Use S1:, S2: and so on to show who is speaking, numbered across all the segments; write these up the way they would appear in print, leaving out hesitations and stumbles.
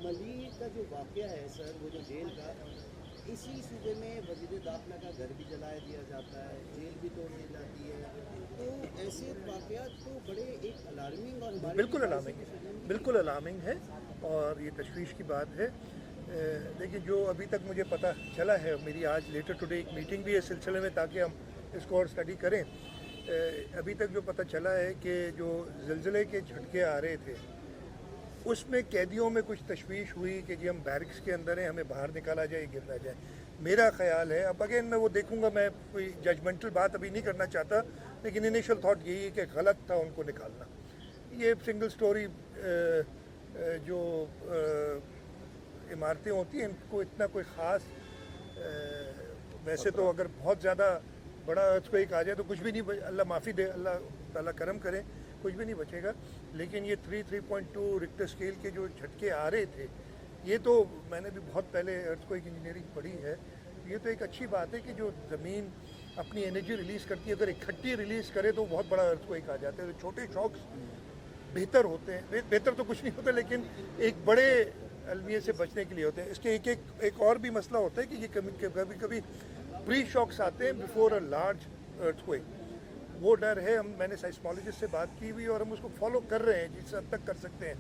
S1: मलिर का जो वाक़या है सर, वो जो जेल का, इसी सूबे में वज़ीर दाखिला का घर भी जलाया दिया जाता है, जेल भी तोड़ दी जाती है, तो ऐसे वाक़यात तो बड़े एक अलार्मिंग और हमारे
S2: बिल्कुल अलार्मिंग है और ये तशवीश की बात है। लेकिन जो अभी तक मुझे पता चला है, मेरी आज लेटर टुडे एक मीटिंग भी है इस सिलसिले में ताकि हम इसको और स्टडी करें। अभी तक जो पता चला है कि जो ज़िलज़िले के झटके आ रहे थे उसमें कैदियों में कुछ तशवीश हुई कि जी हम बैरिक्स के अंदर हैं, हमें बाहर निकाला जाए, गिर ना जाए। मेरा ख्याल है, अब अगेन मैं वो देखूंगा, मैं कोई जजमेंटल बात अभी नहीं करना चाहता, लेकिन इनिशियल थॉट यही है कि गलत था उनको निकालना। ये सिंगल स्टोरी जो इमारतें होती हैं इनको इतना कोई ख़ास, वैसे तो अगर बहुत ज़्यादा बड़ा अर्थक्वेक आ जाए तो कुछ भी नहीं, अल्लाह माफ़ी दे, अल्लाह ताला करम करे, कुछ भी नहीं बचेगा। लेकिन ये 3.2 रिक्टर स्केल के जो झटके आ रहे थे, ये तो मैंने भी बहुत पहले अर्थक्वेक इंजीनियरिंग पढ़ी है, ये तो एक अच्छी बात है कि जो ज़मीन अपनी एनर्जी रिलीज़ करती है, अगर इकट्ठी रिलीज़ करे तो बहुत बड़ा अर्थक्वेक आ जाता है। तो छोटे शॉक्स बेहतर होते हैं, बेहतर तो कुछ नहीं होता, लेकिन एक बड़े अलमिया से बचने के लिए होते हैं। इसके एक और भी मसला होता है कि ये कभी कभी प्री शॉक्स आते हैं बिफोर अ लार्ज अर्थक्वेक, वो डर है। मैंने साइस्मोलॉजिस्ट से बात की हुई और हम उसको फॉलो कर रहे हैं जिस हद तक कर सकते हैं।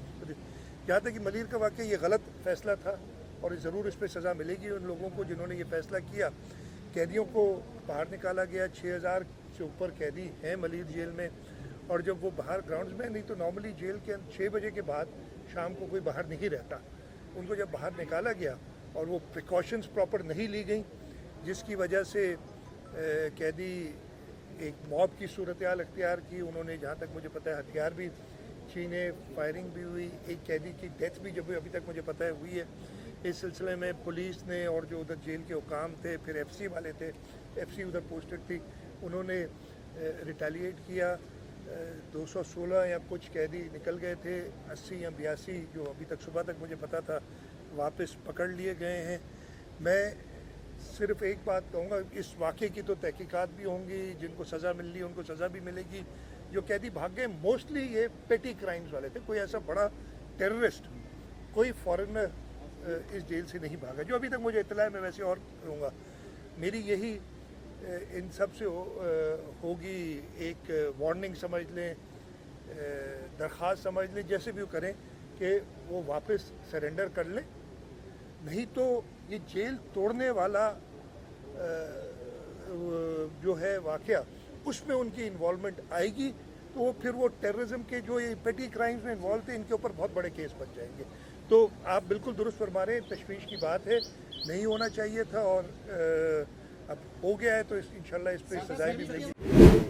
S2: जहाँ तक कि मलिर का वाक़या ये गलत फैसला था और ज़रूर इस पर सज़ा मिलेगी उन लोगों को जिन्होंने ये फ़ैसला किया। कैदियों को बाहर निकाला गया, 6000 से ऊपर कैदी हैं मलिर जेल में, और जब वो बाहर ग्राउंड्स में, नहीं तो नॉर्मली जेल के 6 बजे के बाद शाम को कोई बाहर नहीं रहता, उनको जब बाहर निकाला गया और वो प्रिकॉशंस प्रॉपर नहीं ली गई, जिसकी वजह से कैदी एक मॉब की सूरत हाल अख्तियार की। उन्होंने, जहाँ तक मुझे पता है, हथियार भी छीने, फायरिंग भी हुई, एक कैदी की डेथ भी जब अभी तक मुझे पता है हुई है। इस सिलसिले में पुलिस ने और जो उधर जेल के हुकाम थे, फिर एफसी वाले थे, एफसी उधर पोस्टेड थी, उन्होंने रिटेलिएट किया। 216 या कुछ कैदी निकल गए थे, 80 या 82 जो अभी तक सुबह तक मुझे पता था वापस पकड़ लिए गए हैं। मैं सिर्फ एक बात कहूँगा, इस वाक़े की तो तहकीकात भी होंगी, जिनको सज़ा मिल रही है उनको सज़ा भी मिलेगी। जो कैदी भाग गए मोस्टली ये पेटी क्राइम्स वाले थे, कोई ऐसा बड़ा टेररिस्ट, कोई फॉरेनर इस जेल से नहीं भागा जो अभी तक मुझे इत्तला है। मैं वैसे और कहूँगा, मेरी यही इन सब से होगी एक वार्निंग समझ लें, दरख्वास्त समझ लें, जैसे भी वो करें कि वो वापस सरेंडर कर लें, नहीं तो ये जेल तोड़ने वाला जो है वाक़या, उसमें उनकी इन्वॉल्वमेंट आएगी तो वो फिर वो टेररिज्म के जो ये पेटी क्राइम्स में इन्वॉल्व थे, इनके ऊपर बहुत बड़े केस बन जाएंगे। तो आप बिल्कुल दुरुस्त फरमा रहे हैं, तशवीश की बात है, नहीं होना चाहिए था और अब हो गया है, तो इंशाल्लाह इस पर सजाएं भी मिलेगी।